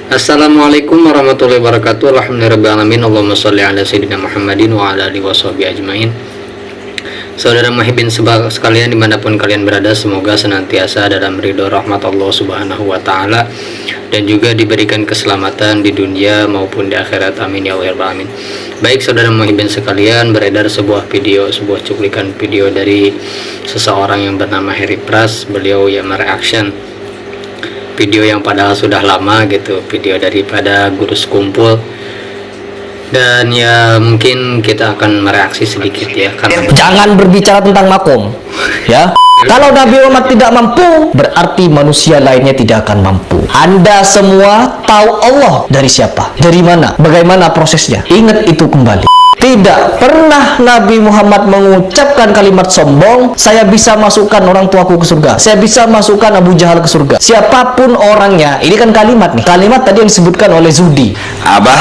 Assalamualaikum warahmatullahi wabarakatuh. Alhamdulillahirrahmanirrahim. Allahumma sholli ala sayyidina Muhammadin wa ala alihi washabihi ajmain. Saudara muhibbin sekalian dimanapun kalian berada, semoga senantiasa dalam ridho rahmat Allah subhanahu wa ta'ala, dan juga diberikan keselamatan di dunia maupun di akhirat, amin ya rabbal alamin. Baik saudara muhibbin sekalian, beredar sebuah cuplikan video dari seseorang yang bernama Harry Pras. Beliau yang mereaction video yang padahal sudah lama gitu, video daripada Guru Skumpul, dan ya mungkin kita akan mereaksi sedikit ya, karena jangan berbicara tentang makom ya. Kalau Nabi Muhammad tidak mampu, berarti manusia lainnya tidak akan mampu. Anda semua tahu Allah dari siapa, dari mana, bagaimana prosesnya. Ingat itu kembali. Tidak pernah Nabi Muhammad mengucapkan kalimat sombong, saya bisa masukkan orang tuaku ke surga, saya bisa masukkan Abu Jahal ke surga, siapapun orangnya. Ini kan kalimat nih, kalimat tadi yang disebutkan oleh Zudi. Abah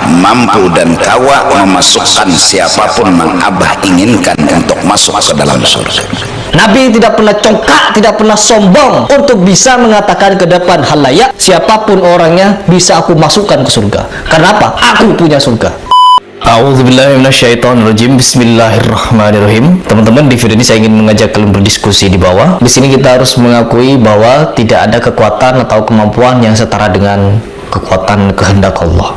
mampu dan kawa memasukkan siapapun yang Abah inginkan untuk masuk ke dalam surga. Nabi tidak pernah congkak, tidak pernah sombong untuk bisa mengatakan ke depan halayak, siapapun orangnya bisa aku masukkan ke surga. Karena apa? Aku punya surga. A'udzubillahiminasyaitonirrajim. Bismillahirrahmanirrahim. Teman-teman, di video ini saya ingin mengajak kalian berdiskusi di bawah. Di sini kita harus mengakui bahwa tidak ada kekuatan atau kemampuan yang setara dengan kekuatan kehendak Allah.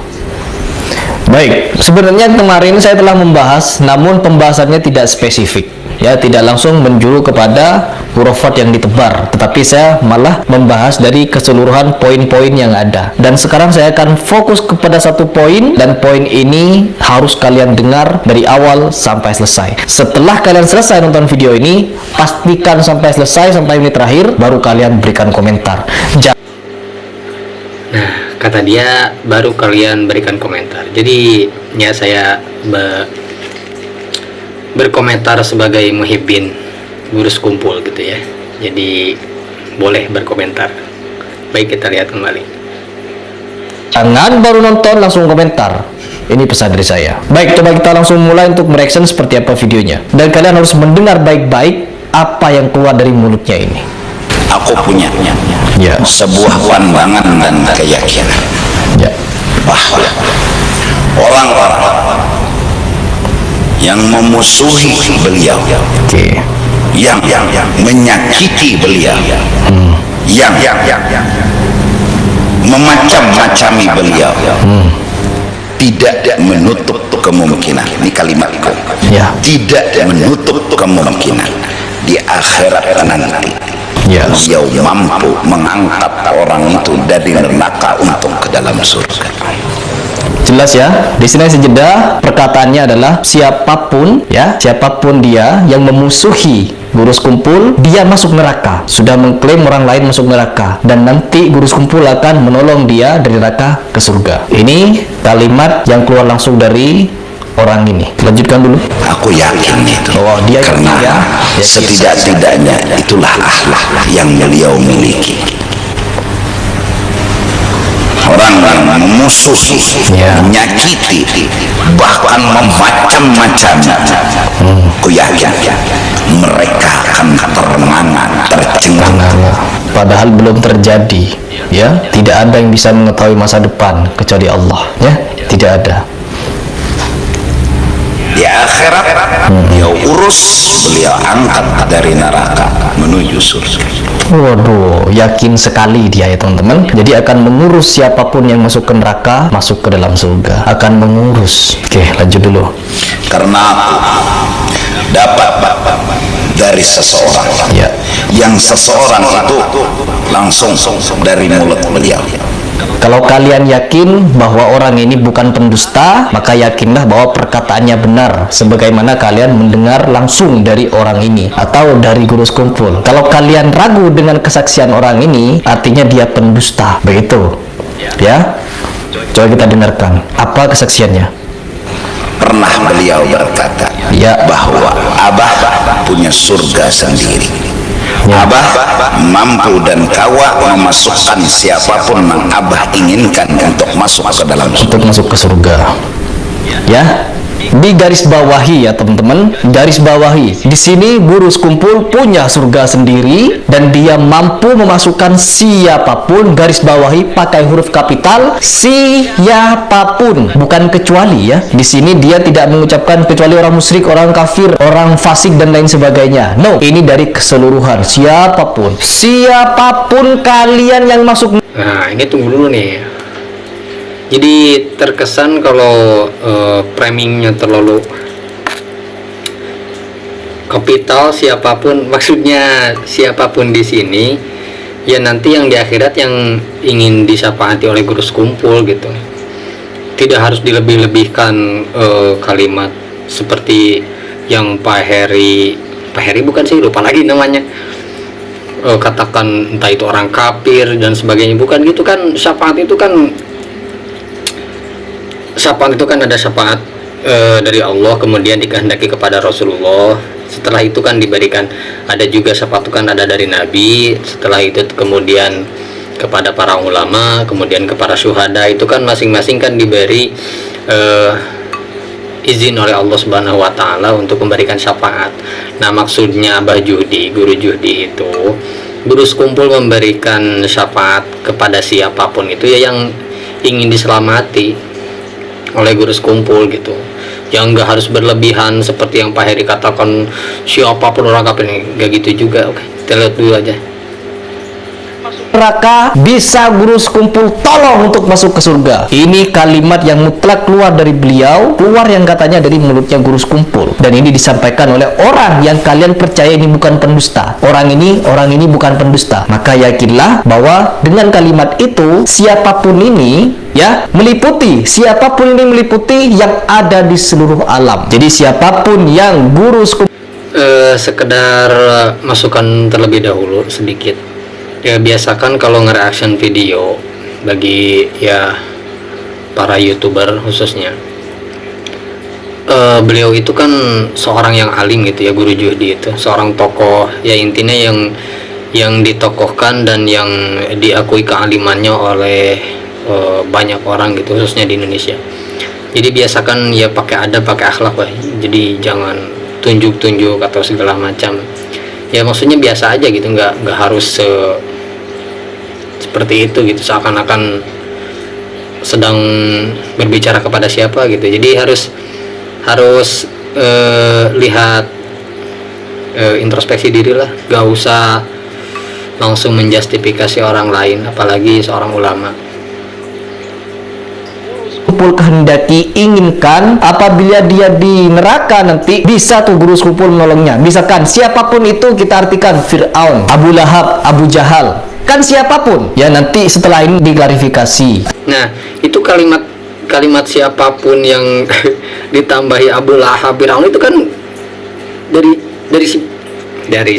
Baik, sebenarnya kemarin saya telah membahas, namun pembahasannya tidak spesifik ya, tidak langsung menjuru kepada hurufat yang ditebar, tetapi saya malah membahas dari keseluruhan poin-poin yang ada. Dan sekarang saya akan fokus kepada satu poin, dan poin ini harus kalian dengar dari awal sampai selesai. Setelah kalian selesai nonton video ini, pastikan sampai selesai, sampai menit terakhir, baru kalian berikan komentar. nah, kata dia baru kalian berikan komentar. Jadi ya saya berkomentar sebagai muhibbin Guru Skumpul gitu ya, jadi boleh berkomentar. Baik, kita lihat kembali. Jangan baru nonton langsung komentar. Ini pesan dari saya. Baik, coba kita langsung mulai untuk mereaction seperti apa videonya. Dan kalian harus mendengar baik-baik apa yang keluar dari mulutnya ini. Aku punya Ya. sebuah pandangan dan keyakinan Ya. bahwa orang-orang yang memusuhi beliau, Oke. yang menyakiti beliau, yang memacam-macami beliau, tidak menutup kemungkinan, ini kalimatku, Ya. tidak menutup kemungkinan di akhirat nanti Ya. beliau mampu mengangkat orang itu dari neraka untuk ke dalam surga. Jelas ya. Di sini sejedah perkataannya adalah siapapun ya, siapapun dia yang memusuhi Guru Skumpul, dia masuk neraka. Sudah mengklaim orang lain masuk neraka, dan nanti Guru Skumpul akan menolong dia dari neraka ke surga. Ini kalimat yang keluar langsung dari orang ini. Lanjutkan dulu. Aku yakin itu. Oh, dia karena ya. setidak-tidaknya itulah akhlak yang beliau miliki. Orang yang memusuhi, Ya. menyakiti, bahkan memacam-macam, aku yakin mereka akan tercengang. Padahal belum terjadi ya. Tidak ada yang bisa mengetahui masa depan kecuali Allah ya. Tidak ada. Di akhirat beliau urus, beliau angkat dari neraka menuju surga. Waduh, yakin sekali dia ya teman-teman. Jadi akan mengurus siapapun yang masuk ke neraka, masuk ke dalam surga. Akan mengurus. Oke, lanjut dulu. Karena aku dapat dari seseorang, Ya. yang seseorang itu langsung dari mulut beliau. Kalau kalian yakin bahwa orang ini bukan pendusta, maka yakinlah bahwa perkataannya benar, sebagaimana kalian mendengar langsung dari orang ini atau dari Guru Skumpul. Kalau kalian ragu dengan kesaksian orang ini, artinya dia pendusta. Begitu ya. Coba kita dengarkan apa kesaksiannya. Pernah beliau berkata Ya. bahwa Abah punya surga sendiri. Ya. Abah mampu dan kawa memasukkan siapapun yang Abah inginkan untuk masuk ke dalam surga. Untuk masuk ke surga ya. Di garis bawahi ya teman-teman, garis bawahi. Di sini guru sekumpul punya surga sendiri dan dia mampu memasukkan siapapun, garis bawahi pakai huruf kapital, siapapun, bukan kecuali ya. Di sini dia tidak mengucapkan kecuali orang musyrik, orang kafir, orang fasik dan lain sebagainya. No, ini dari keseluruhan, siapapun. Siapapun kalian yang masuk. Nah, ini tunggu dulu nih. Jadi terkesan kalau framingnya terlalu kapital, siapapun, maksudnya siapapun di sini ya nanti yang di akhirat yang ingin disyafaati oleh guru sekumpul gitu. Tidak harus dilebih-lebihkan kalimat seperti yang Pak Heri bukan sih, lupa lagi namanya, katakan entah itu orang kafir dan sebagainya, bukan gitu kan. Syafaat itu kan ada syafaat dari Allah, kemudian dikehendaki kepada Rasulullah. Setelah itu kan diberikan, ada juga syafaat kan ada dari Nabi. Setelah itu kemudian kepada para ulama, kemudian kepada syuhada. Itu kan masing-masing kan diberi izin oleh Allah Subhanahu wa Ta'ala untuk memberikan syafaat. Nah, maksudnya Abah Juhdi, Guru Juhdi itu, guru sekumpul memberikan syafaat kepada siapapun itu ya yang ingin diselamati oleh guru sekumpul gitu. Yang nggak harus berlebihan seperti yang Pak Heri katakan siapapun orang kafir, nggak gitu juga. Oke, kita lihat dulu aja. Neraka bisa guru sekumpul tolong untuk masuk ke surga. Ini kalimat yang mutlak keluar dari beliau, keluar yang katanya dari mulutnya guru sekumpul. Dan ini disampaikan oleh orang yang kalian percaya ini bukan pendusta. Orang ini bukan pendusta. Maka yakinlah bahwa dengan kalimat itu siapapun ini ya meliputi yang ada di seluruh alam. Jadi siapapun yang guru sekumpul sekedar masukan terlebih dahulu sedikit. Ya, biasakan kalau nge-reaction video bagi ya para YouTuber khususnya, beliau itu kan seorang yang alim gitu ya, Guru Juhdi itu seorang tokoh ya, intinya yang ditokohkan dan yang diakui kealimannya oleh banyak orang gitu, khususnya di Indonesia. Jadi biasakan ya pakai adab, pakai akhlak lah. Jadi jangan tunjuk-tunjuk atau segala macam. Ya maksudnya biasa aja gitu, nggak harus seperti itu gitu, seakan-akan sedang berbicara kepada siapa gitu. Jadi harus lihat introspeksi diri lah, gak usah langsung menjustifikasi orang lain, apalagi seorang ulama. Sekumpul kehendaki inginkan apabila dia di neraka nanti bisa tuh guru sekumpul menolongnya. Misalkan siapapun itu, kita artikan Fir'aun, Abu Lahab, Abu Jahal, kan siapapun ya, nanti setelah ini diklarifikasi. Nah, itu kalimat siapapun yang ditambahi Abu Lahab, Fir'aun itu kan dari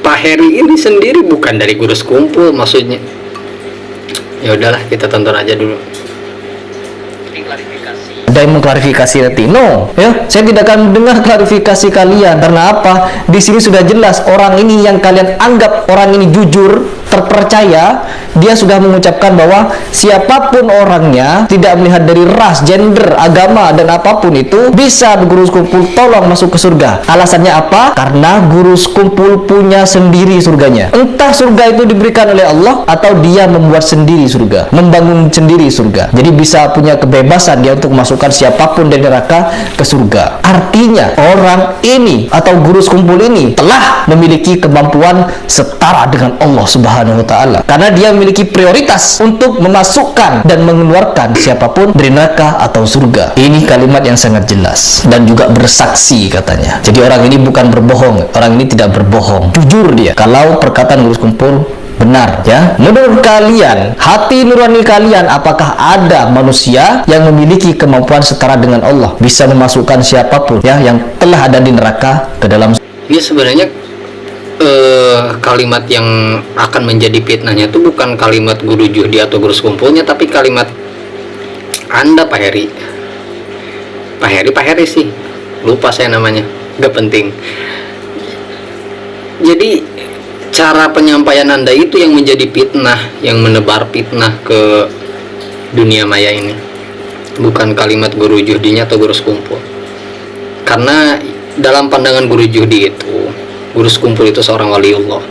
Pak Heri ini sendiri, bukan dari guru sekumpul maksudnya. Ya udahlah, kita tonton aja dulu. Ada yang mengklarifikasi nanti. No, ya, saya tidak akan mendengar klarifikasi kalian. Karena apa? Di sini sudah jelas orang ini yang kalian anggap orang ini jujur, terpercaya, dia sudah mengucapkan bahwa siapapun orangnya, tidak melihat dari ras, gender, agama dan apapun itu, bisa guru sekumpul tolong masuk ke surga. Alasannya apa? Karena guru sekumpul punya sendiri surganya. Entah surga itu diberikan oleh Allah atau dia membuat sendiri surga, membangun sendiri surga. Jadi bisa punya kebebasan dia untuk masukkan siapapun dari neraka ke surga. Artinya orang ini atau guru sekumpul ini telah memiliki kemampuan setara dengan Allah Subhanahu wa Ta'ala, karena dia memiliki prioritas untuk memasukkan dan mengeluarkan siapapun dari neraka atau surga. Ini kalimat yang sangat jelas dan juga bersaksi katanya. Jadi orang ini bukan berbohong, orang ini tidak berbohong, jujur dia kalau perkataan guru sekumpul benar ya. Menurut kalian, hati nurani kalian, apakah ada manusia yang memiliki kemampuan setara dengan Allah, bisa memasukkan siapapun ya yang telah ada di neraka ke dalam? Ini sebenarnya kalimat yang akan menjadi fitnahnya itu bukan kalimat guru Juhdi atau guru sekumpulnya, tapi kalimat Anda, Pak Heri. Pak Heri sih, lupa saya namanya, gak penting. Jadi cara penyampaian Anda itu yang menjadi fitnah, yang menebar fitnah ke dunia maya ini. bukan kalimat guru juhdinya atau guru sekumpul. Karena dalam pandangan guru juhdi itu, guru sekumpul itu seorang waliullah,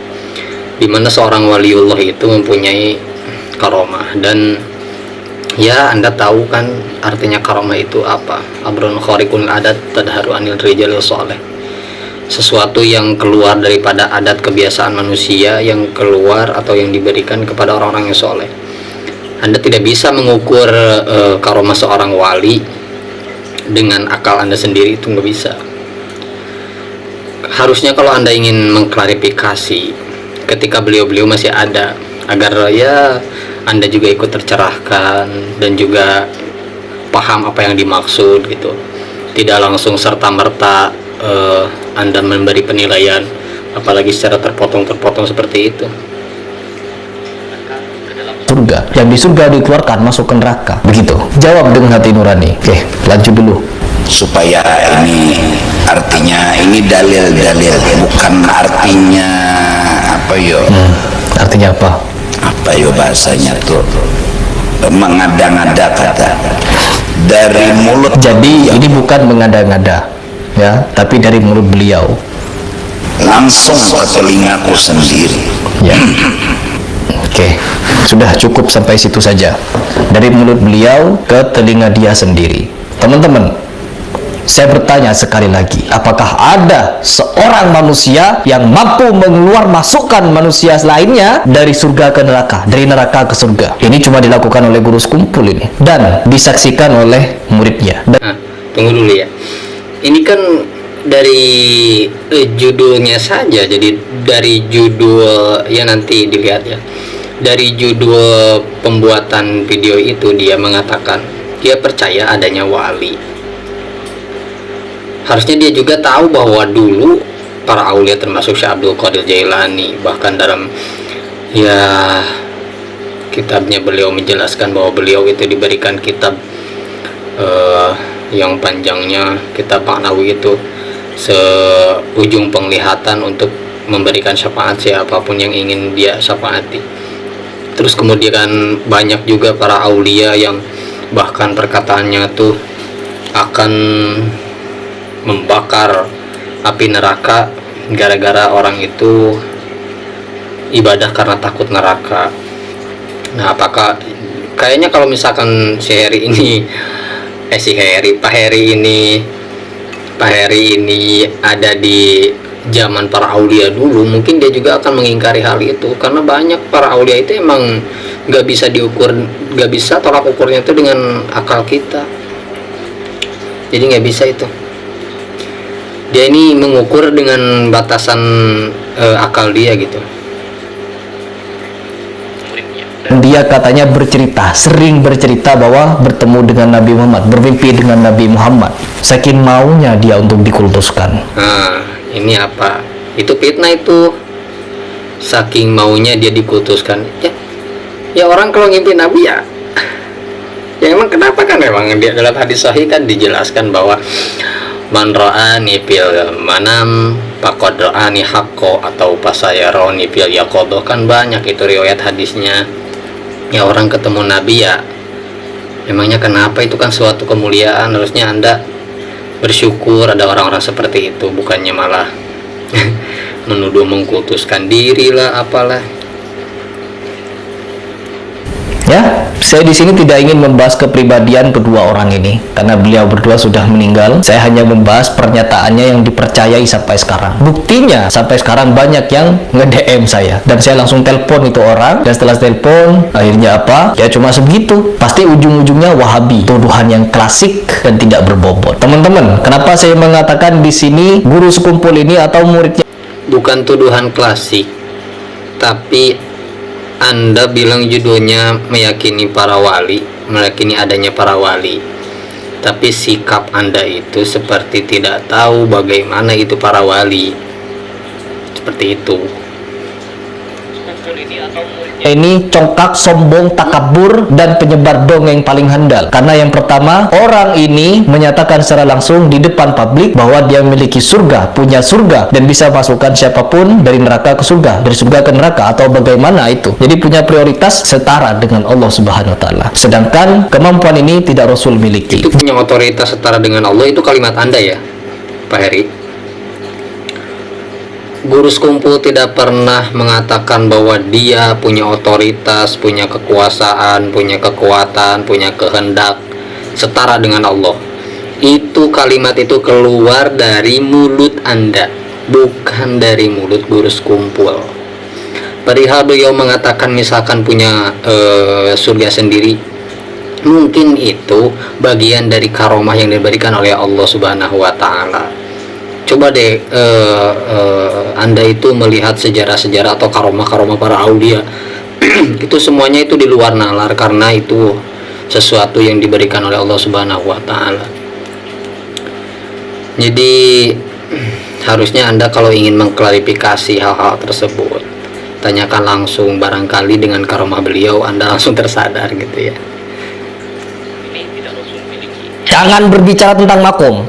dimana seorang waliullah itu mempunyai karomah. Dan ya Anda tahu kan artinya karomah itu apa? Amrun khariqul adat tadharu anil rijalil sholeh, sesuatu yang keluar daripada adat kebiasaan manusia, yang keluar atau yang diberikan kepada orang-orang yang soleh. Anda tidak bisa mengukur karomah seorang wali dengan akal Anda sendiri, itu nggak bisa. Harusnya kalau Anda ingin mengklarifikasi ketika beliau-beliau masih ada, agar ya Anda juga ikut tercerahkan dan juga paham apa yang dimaksud gitu, tidak langsung serta-merta Anda memberi penilaian, apalagi secara terpotong-terpotong seperti itu. Surga, yang di surga dikeluarkan masuk ke neraka, begitu. Jawab dengan hati nurani. Oke, lanjut dulu. Supaya ini artinya, ini dalil-dalil, bukan artinya apa yo? Artinya apa? Apa yo bahasanya tuh, mengada-ngada kata dari mulut. Jadi ini bukan mengada-ngada, ya, tapi dari mulut beliau langsung ke telingaku sendiri. ya. Oke, sudah cukup sampai situ saja. Dari mulut beliau ke telinga dia sendiri. Teman-teman, saya bertanya sekali lagi, apakah ada seorang manusia yang mampu masukkan manusia lainnya dari surga ke neraka, dari neraka ke surga? Ini cuma dilakukan oleh guru sekumpul ini, dan disaksikan oleh muridnya. Nah, tunggu dulu ya. Ini kan dari judulnya saja, jadi dari judul ya, nanti dilihat ya. Dari judul pembuatan video itu dia mengatakan dia percaya adanya wali. Harusnya dia juga tahu bahwa dulu para aulia termasuk Syekh Abdul Qadir Jailani, bahkan dalam ya kitabnya beliau menjelaskan bahwa beliau itu diberikan kitab yang panjangnya, kitab Ma'nawi itu seujung penglihatan untuk memberikan syafaat siapapun yang ingin dia syafaati. Terus kemudian banyak juga para aulia yang bahkan perkataannya tuh akan membakar api neraka gara-gara orang itu ibadah karena takut neraka. Nah, apakah kayaknya kalau misalkan Pak Heri ini ada di zaman para aulia dulu, mungkin dia juga akan mengingkari hal itu, karena banyak para aulia itu emang nggak bisa diukur, nggak bisa tolak ukurnya itu dengan akal kita, jadi nggak bisa itu. Dia ini mengukur dengan batasan akal dia gitu. Dia katanya sering bercerita bahwa bertemu dengan Nabi Muhammad, bermimpi dengan Nabi Muhammad, saking maunya dia untuk dikultuskan. Nah, ini apa? Itu fitnah itu. Saking maunya dia dikultuskan. Ya orang kalau ngimpi Nabi ya emang kenapa kan, memang dia dalam hadis sahih kan dijelaskan bahwa man ra'ani fil manam faqad ra'ani haqqo, atau pasayaroni fil yaqadha, kan banyak itu riwayat hadisnya. Ya orang ketemu Nabi ya emangnya kenapa, itu kan suatu kemuliaan, harusnya Anda bersyukur ada orang-orang seperti itu, bukannya malah menuduh mengkultuskan diri lah apalah. Ya, saya di sini tidak ingin membahas kepribadian kedua orang ini karena beliau berdua sudah meninggal. Saya hanya membahas pernyataannya yang dipercayai sampai sekarang. Buktinya sampai sekarang banyak yang nge-DM saya dan saya langsung telepon itu orang, dan setelah telepon akhirnya apa? Ya cuma segitu. Pasti ujung-ujungnya Wahabi, tuduhan yang klasik dan tidak berbobot. Teman-teman, kenapa saya mengatakan di sini guru sekumpul ini atau muridnya? Bukan tuduhan klasik, tapi Anda bilang judulnya meyakini para wali, meyakini adanya para wali, tapi sikap Anda itu seperti tidak tahu bagaimana itu para wali. Seperti itu. Ini atau muridnya ini congkak, sombong, takabur, dan penyebar dongeng paling handal. Karena yang pertama, orang ini menyatakan secara langsung di depan publik bahwa dia memiliki surga, punya surga, dan bisa masukkan siapapun dari neraka ke surga, dari surga ke neraka, atau bagaimana itu. Jadi punya prioritas setara dengan Allah Subhanahu wa taala. Sedangkan kemampuan ini tidak Rasul miliki. Itu punya otoritas setara dengan Allah, itu kalimat Anda ya, Pak Heri? Guru Sekumpul tidak pernah mengatakan bahwa dia punya otoritas, punya kekuasaan, punya kekuatan, punya kehendak setara dengan Allah. Itu kalimat itu keluar dari mulut Anda, bukan dari mulut Guru Sekumpul. Perihal beliau mengatakan misalkan punya surga sendiri, mungkin itu bagian dari karomah yang diberikan oleh Allah Subhanahu wa taala. Coba deh Anda itu melihat sejarah-sejarah atau karomah-karomah para aulia itu semuanya itu di luar nalar, karena itu sesuatu yang diberikan oleh Allah Subhanahu wa taala. Jadi harusnya Anda kalau ingin mengklarifikasi hal-hal tersebut, tanyakan langsung, barangkali dengan karomah beliau Anda langsung tersadar gitu ya. Jangan berbicara tentang makom.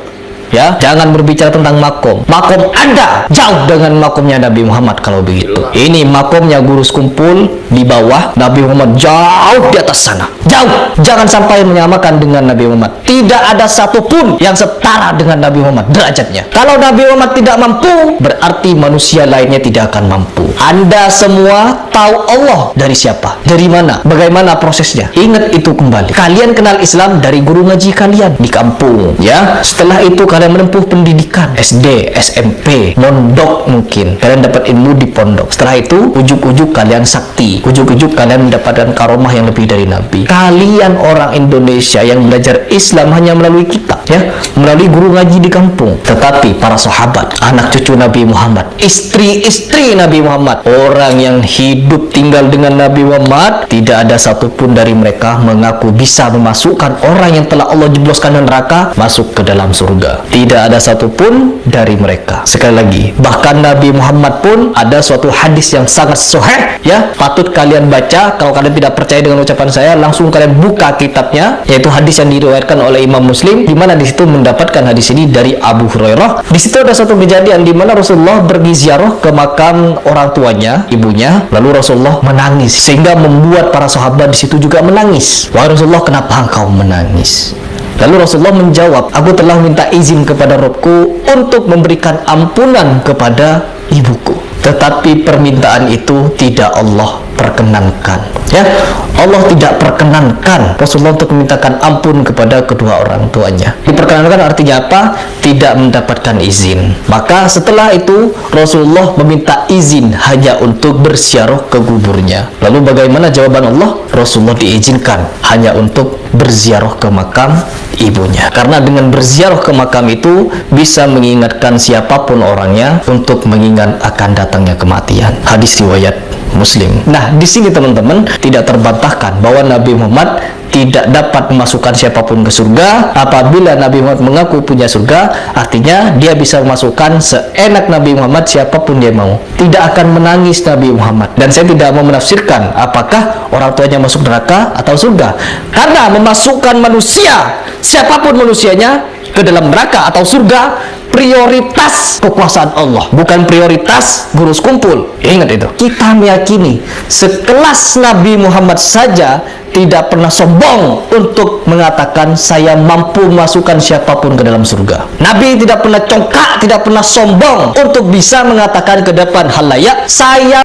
Ya, jangan berbicara tentang makom. Makom Anda jauh dengan makomnya Nabi Muhammad kalau begitu. Ini makomnya Guru Sekumpul di bawah, Nabi Muhammad jauh di atas sana. Jauh. Jangan sampai menyamakan dengan Nabi Muhammad. Tidak ada satupun yang setara dengan Nabi Muhammad derajatnya. Kalau Nabi Muhammad tidak mampu, berarti manusia lainnya tidak akan mampu. Anda semua tahu Allah dari siapa? Dari mana? Bagaimana prosesnya? Ingat itu kembali. Kalian kenal Islam dari guru ngaji kalian di kampung, ya. Setelah itu kalian menempuh pendidikan SD, SMP, mondok, mungkin kalian dapat ilmu di pondok. Setelah itu ujuk-ujuk kalian sakti, ujuk-ujuk kalian mendapatkan karomah yang lebih dari Nabi. Kalian orang Indonesia yang belajar Islam hanya melalui kitab, ya, melalui guru ngaji di kampung. Tetapi para sahabat, anak cucu Nabi Muhammad, istri-istri Nabi Muhammad, orang yang hidup tinggal dengan Nabi Muhammad, tidak ada satupun dari mereka mengaku bisa memasukkan orang yang telah Allah jebloskan ke neraka masuk ke dalam surga. Tidak ada satupun dari mereka. Sekali lagi, bahkan Nabi Muhammad pun ada suatu hadis yang sangat sahih, ya, patut kalian baca. Kalau kalian tidak percaya dengan ucapan saya, langsung kalian buka kitabnya, yaitu hadis yang diriwayatkan oleh Imam Muslim, di mana di situ mendapatkan hadis ini dari Abu Hurairah. Di situ ada satu kejadian di mana Rasulullah pergi ziarah ke makam orang tuanya, ibunya, lalu Rasulullah menangis sehingga membuat para sahabat di situ juga menangis. Wahai Rasulullah, kenapa engkau menangis? Lalu Rasulullah menjawab, aku telah minta izin kepada Robku untuk memberikan ampunan kepada ibuku, tetapi permintaan itu tidak Allah perkenankan, ya. Allah tidak perkenankan Rasulullah untuk memintakan ampun kepada kedua orang tuanya. Diperkenankan artinya apa? Tidak mendapatkan izin. Maka setelah itu Rasulullah meminta izin hanya untuk berziarah ke kuburnya. Lalu bagaimana jawaban Allah? Rasulullah diizinkan hanya untuk berziarah ke makam ibunya, karena dengan berziarah ke makam itu bisa mengingatkan siapapun orangnya untuk mengingat akan datangnya kematian. Hadis riwayat Muslim. Nah, di sini teman-teman tidak terbantahkan bahwa Nabi Muhammad tidak dapat memasukkan siapapun ke surga. Apabila Nabi Muhammad mengaku punya surga, artinya dia bisa memasukkan seenak Nabi Muhammad siapapun dia mau. Tidak akan menangis Nabi Muhammad. Dan saya tidak mau menafsirkan apakah orang tuanya masuk neraka atau surga, karena memasukkan manusia, siapapun manusianya, ke dalam neraka atau surga, prioritas kekuasaan Allah, bukan prioritas Guru Sekumpul. Ingat itu. Kita meyakini sekelas Nabi Muhammad saja tidak pernah sombong untuk mengatakan saya mampu memasukkan siapapun ke dalam surga. Nabi tidak pernah congkak, tidak pernah sombong untuk bisa mengatakan ke depan halayak, saya.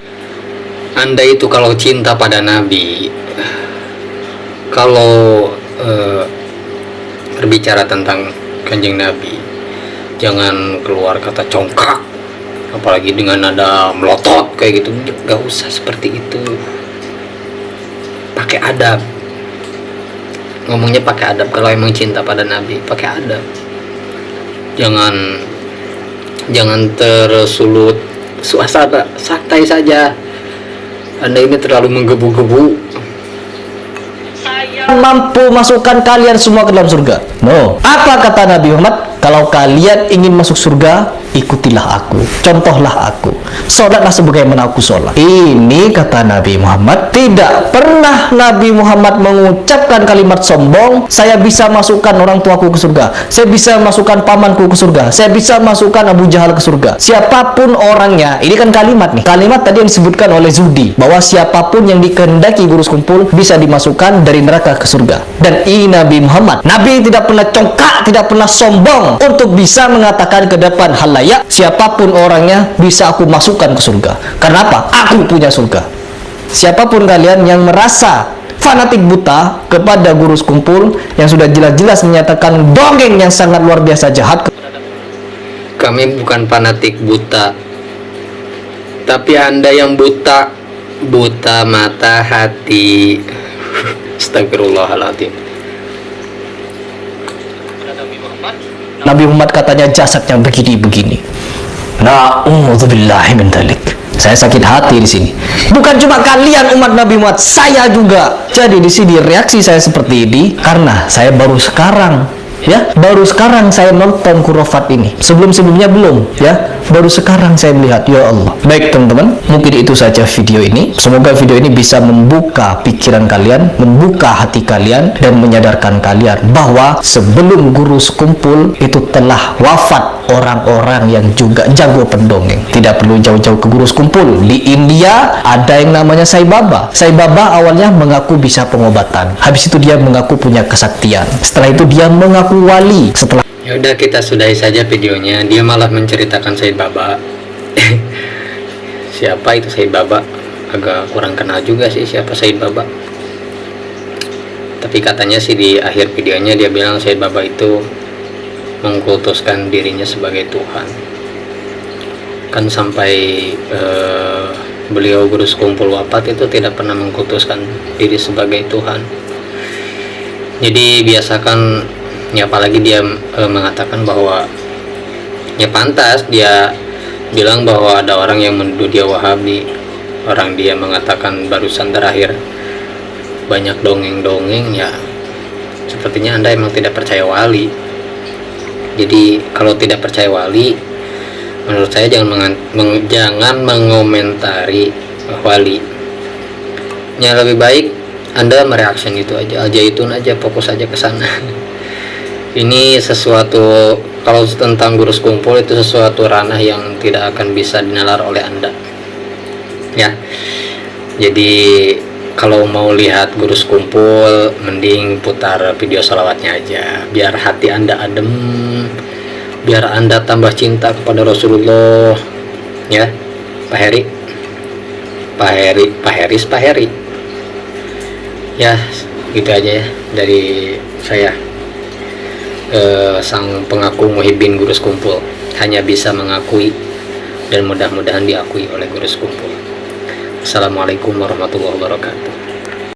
Anda itu kalau cinta pada Nabi, kalau berbicara tentang Kanjeng Nabi, jangan keluar kata congkak, apalagi dengan nada melotot kayak gitu. Gak usah seperti itu. Pakai adab, ngomongnya pakai adab. Kalau emang cinta pada Nabi, pakai adab. Jangan tersulut suasana, santai saja. Anda ini terlalu menggebu-gebu. Saya mampu masukkan kalian semua ke dalam surga. No. Apa kata Nabi Muhammad? Kalau kalian ingin masuk surga, ikutilah aku, contohlah aku, sholatlah sebagaimana aku sholat. Ini kata Nabi Muhammad. Tidak pernah Nabi Muhammad mengucapkan kalimat sombong, saya bisa masukkan orang tuaku ke surga, saya bisa masukkan pamanku ke surga, saya bisa masukkan Abu Jahal ke surga, siapapun orangnya. Ini kan kalimat nih, kalimat tadi yang disebutkan oleh Zudi, bahwa siapapun yang dikehendaki Gurus Kumpul bisa dimasukkan dari neraka ke surga. Dan ini Nabi Muhammad, Nabi tidak pernah congkak, tidak pernah sombong untuk bisa mengatakan ke depan halayak, siapapun orangnya bisa aku masukkan ke surga. Karena apa? Aku punya surga. Siapapun kalian yang merasa fanatik buta kepada Gurus Kumpul yang sudah jelas-jelas menyatakan dongeng yang sangat luar biasa jahat. Kami bukan fanatik buta, tapi Anda yang buta, buta mata hati. Astagfirullahaladzim. Nabi Muhammad katanya jasad yang begini-begini. Na'udzubillahi min dzalik. Saya sakit hati di sini. Bukan cuma kalian umat Nabi Muhammad, saya juga. Jadi di sini reaksi saya seperti ini karena saya baru sekarang saya nonton Khurafat ini. Sebelum-sebelumnya belum, ya. Baru sekarang saya melihat, ya Allah. Baik teman-teman, mungkin itu saja video ini. Semoga video ini bisa membuka pikiran kalian, membuka hati kalian, dan menyadarkan kalian bahwa sebelum Gurus Kumpul itu telah wafat orang-orang yang juga jago pendongeng. Tidak perlu jauh-jauh ke Gurus Kumpul. Di India ada yang namanya Sai Baba. Sai Baba awalnya mengaku bisa pengobatan. Habis itu dia mengaku punya kesaktian. Setelah itu dia mengaku wali. Setelah Ya udah, kita sudahi saja videonya. Dia malah menceritakan Said Baba. Siapa itu Said Baba? Agak kurang kenal juga sih siapa Said Baba. Tapi katanya sih di akhir videonya dia bilang Said Baba itu mengkultuskan dirinya sebagai Tuhan. Kan sampai beliau Gurus Kumpul wafat itu tidak pernah mengkultuskan diri sebagai Tuhan. Jadi biasakan, ya apalagi dia mengatakan bahwa ya pantas dia bilang bahwa ada orang yang menuduh dia Wahabi. Orang dia mengatakan barusan terakhir banyak dongeng-dongeng, ya sepertinya Anda emang tidak percaya wali. Jadi kalau tidak percaya wali, menurut saya jangan mengomentari wali. Ya lebih baik Anda mereaction itu aja itu aja, fokus aja ke sana. Ini sesuatu, kalau tentang Gurus Kumpul itu sesuatu ranah yang tidak akan bisa dinalar oleh Anda, ya. Jadi kalau mau lihat Gurus Kumpul, mending putar video salawatnya aja, biar hati Anda adem, biar Anda tambah cinta kepada Rasulullah, ya. Pak Heri, ya gitu aja ya dari saya. Sang pengaku Muhibbin Gurus Kumpul, hanya bisa mengakui dan mudah-mudahan diakui oleh Gurus Kumpul. Assalamualaikum warahmatullahi wabarakatuh.